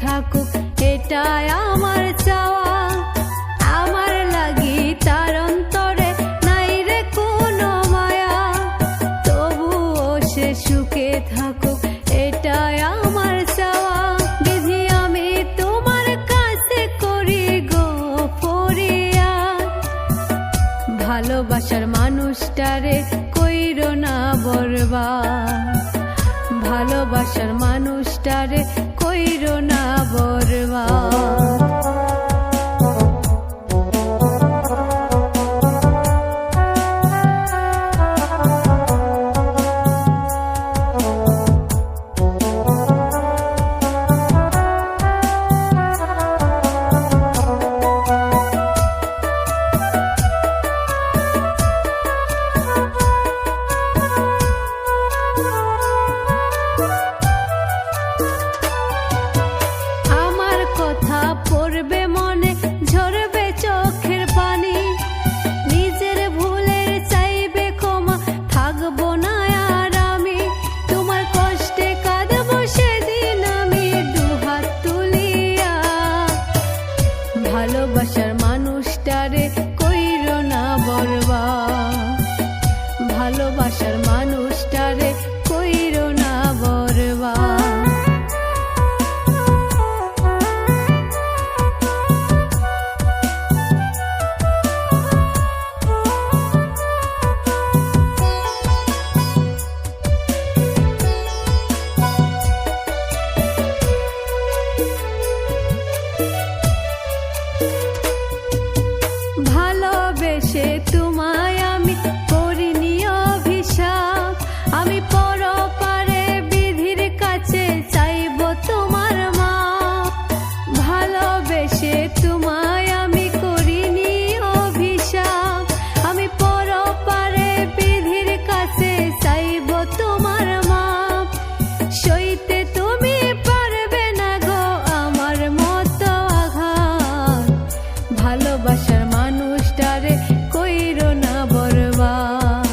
থাকুক এটাই আমার চাওয়া। আমার লাগি তার অন্তরে নাই রে কোনো মায়া, তবুও সে সুখে থাকুক এটাই আমার চাওয়া। বিধি আমি তোমার কাছে করি গো ফরিয়াদ, ভালোবাসার মানুষটারে কইরো না বরবাদ, ভালোবাসার মানুষটারে কইরো না বরবাদ। পড়বে মনে ঝরবে চোখের পানি, নিজের ভুলের চাইবে ক্ষমা থাকবো না আর আমি, তোমার কষ্টে কাঁদবো সেদিন আমি দুহাত তুলিয়া। ভালোবাসার মানুষটারে কইরো না বরবাদ, ভালোবাসার মানুষটারে কইরো না বরবাদ। ভালোবেসে তোমায় আমি করিনি অভিশাপ, আমি পরপারে বিধির কাছে চাইব তোমার মাপ। ভালোবেসে তোমায় আমি করিনি অভিশাপ, আমি পরপারে বিধির কাছে চাইব তোমার মাপ। সইতে তুমি পারবে না গো আমার মতো আঘাত, ভালোবাসার মানুষটারে কইরো না বরবাদ,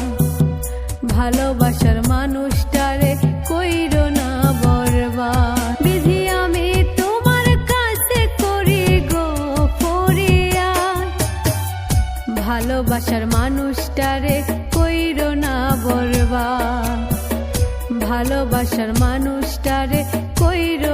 ভালোবাসার মানুষটারে কইরো না বরবাদ। বিধি আমি তোমার কাছে করি গো ফরিয়াদ, ভালোবাসার মানুষটারে কইরো না বরবাদ, ভালোবাসার মানুষটারে কইরো